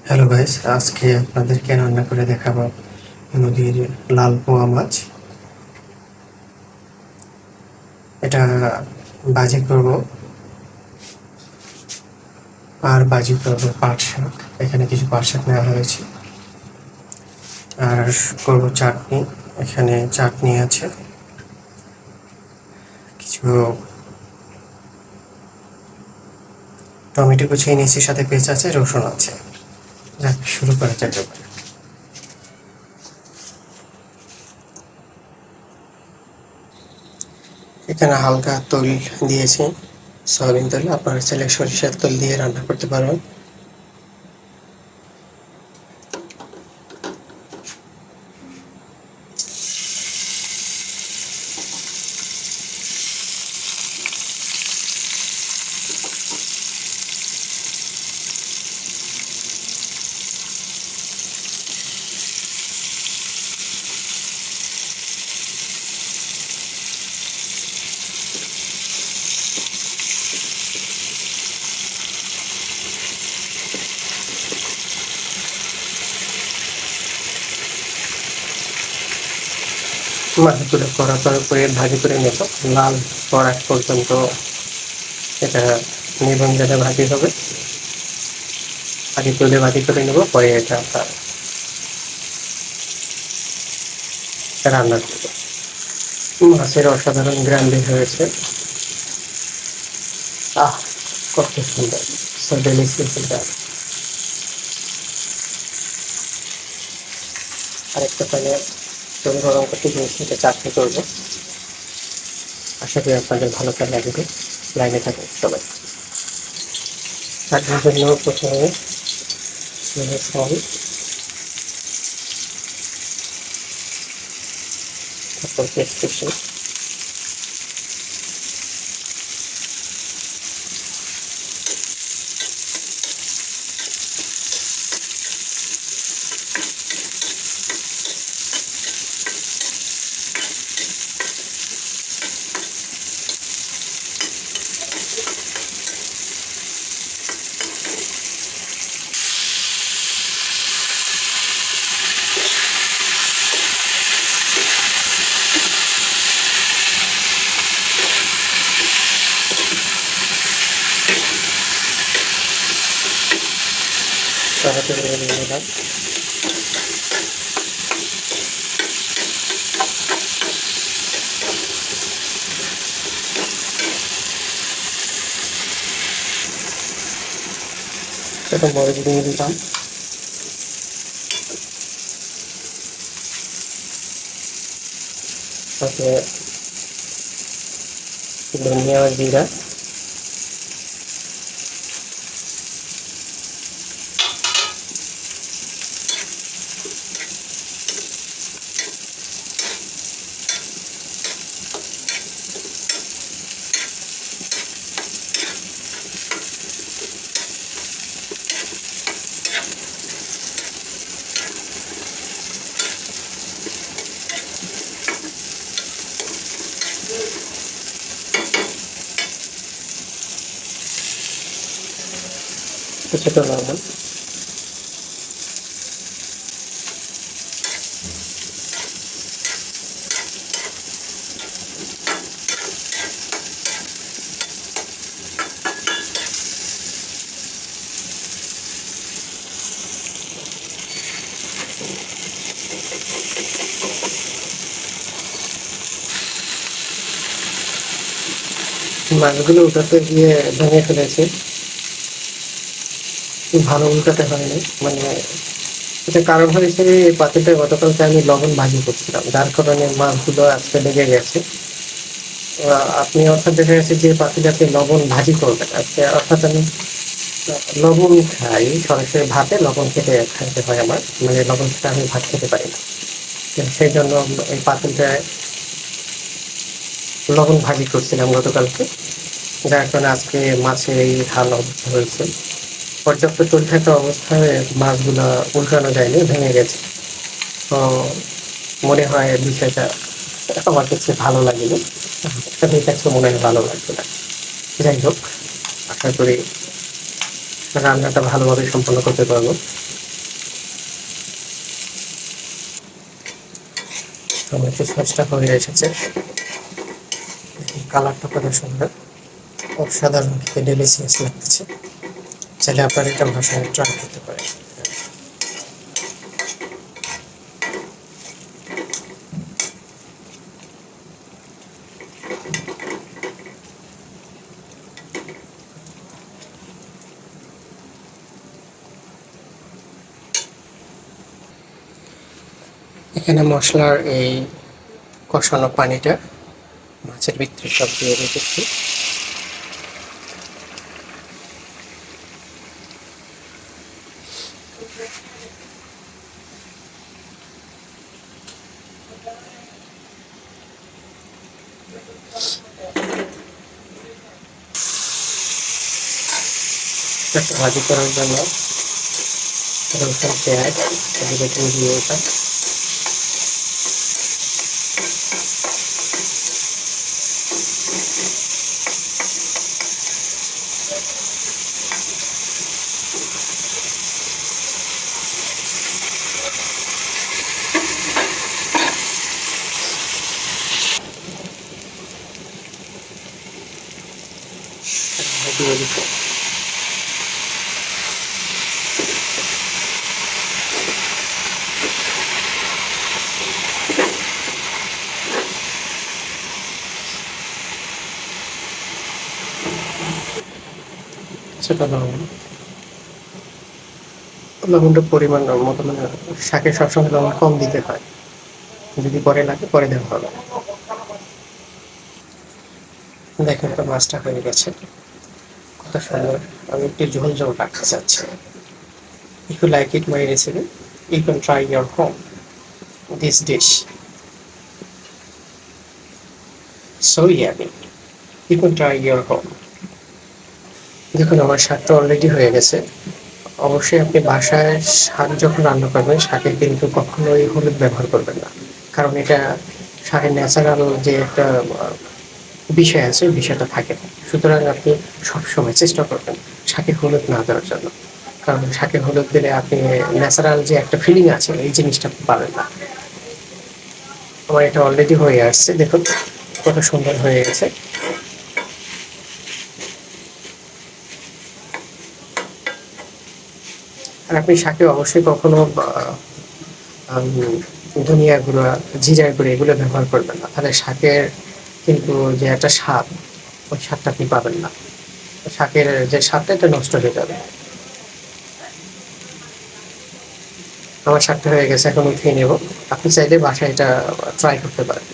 Hello guys, আজকে আপনাদেরকে রান্না করে দেখাবো নদীর লাল পোয়া মাছ। এটা ভাজি করব আর ভাজি করব পাট শাক। এখানে কিছু পাট শাক নেওয়া হয়েছে আর করব চাটনি। এখানে চাটনি আছে, কিছু টমেটো কুচিয়ে নিয়েছি, সাথে পেঁয়াজ আছে, রসুন আছে। যাক, শুরু করা যাক এবার। এখানে হালকা তেল দিয়েছি, সয়াবিন তেল। আপনারা চাইলে সরিষার তেল দিয়ে রান্না করতে পারবেন। মাছগুলো করার করে ভাজি করে নেব, লাল করা পর্যন্ত এটা নির্বাণ জায়গা ভাজি হবে। আগে তুলে ভাজি করে নেব, পরে এটা আপনার রান্না করব। মাছের অসাধারণ গ্রাম বের হয়েছে। আহ, কত সুন্দর, সো ডেলিশিয়াস এটা। আরেকটা প্যানে তেল গরম করতে দিয়েছি, এটা চাটনি করবো। আশা করি আপনাদের ভালো লাগবে। লাইনে থাকুন সবাই। চাটনির জন্য প্রথমে ফল, তারপর পেস্ট কুচি, টমেটো নিয়ে নিলাম। সেটা মরিচ দিয়ে দিলাম। তাতে ধনিয়া আর জিরা, কিছুটা লবণ, মাছগুলো উঠাতে গিয়ে ভেঙে ফেলেছি। ভালো উল্টাতে হয়নি, মানে এটা কারণ হয়েছে এই পাতিটা গতকালকে আমি লবণ ভাজি করছিলাম, যার কারণে মাছগুলো আজকে লেগে গেছে। আপনি অর্থাৎ দেখা গেছে যে পাতিটাতে লবণ ভাজি করবেন আজকে, অর্থাৎ আমি লবণ খাই সরাসরি ভাতে, লবণ খেতে খাইতে হয় আমার, মানে লবণ খেতে আমি ভাত খেতে পারি না। সেই জন্য এই পাতিলটায় লবণ ভাজি করছিলাম গতকালকে, যার কারণে আজকে মাছের এই হাল অবস্থা হয়েছে। পর্যাপ্ত তেল থাকা অবস্থায় মাছগুলো উল্টানো যায়নি, ভেঙে গেছে। তো মনে হয় বিষয়টা আমার কাছে ভালো লাগেনি, আপনাদের কাছে মনে হয় ভালো লাগবে না। যাই হোক, আশা করি রান্নাটা ভালোভাবে সম্পন্ন করতে পারবো। টমেটো সসটা হয়ে এসেছে, কালারটা কত সুন্দর, অসাধারণ খেতে, ডেলিসিয়াস লাগতেছে। চাইলে আপনারা এটা বাসায় ট্রাই করতে পারেন। এখানে মশলার এই কষানো পানিটা মাছের ভিতরে সব দিয়ে রেখেছি। ভাজি করার জন্য রসুন, পেঁয়াজ বেটে দিয়ে ওটা দিয়ে দিতে। সেটা লবণটার পরিমাণ মতো, মানে শাকে সবসময় লবণ কম দিতে হয়, যদি পরে লাগে পরে দেওয়া হবে। দেখেন তো মাছটা হয়ে গেছে, কত সুন্দর। আমি একটু ঝোল ঝোল রাখতে চাচ্ছি। If you like it my recipe, you can try your home this dish. So yummy. You can try your home. দেখুন আমার শাকটা অলরেডি হয়ে গেছে। অবশ্যই আপনি বাসায় শাক যখন রান্না করবেন, শাকে কিন্তু কখনোই হলুদ ব্যবহার করবেন না, কারণ এটা শাকের ন্যাচারাল যে একটা বিষয় আছে, ওই বিষয়টা থাকে না। সুতরাং আপনি সবসময় চেষ্টা করবেন শাকে হলুদ না দেওয়ার জন্য, কারণ শাকে হলুদ দিলে আপনি ন্যাচারাল যে একটা ফিলিং আছে এই জিনিসটা পাবেন না। আমার এটা অলরেডি হয়ে আসছে, দেখুন কত সুন্দর হয়ে গেছে। আর আপনি শাকে অবশ্যই কখনো ধনিয়া গুঁড়া, জিরার গুঁড়ো এগুলো ব্যবহার করবেন না, তাহলে শাকের কিন্তু যে একটা স্বাদ, ওই স্বাদটা আপনি পাবেন না। শাকের যে স্বাদটা, এটা নষ্ট হয়ে যাবে। আমার শাকটা হয়ে গেছে, এখন উঠিয়ে নেব। আপনি চাইলে বাসায় এটা ট্রাই করতে পারেন।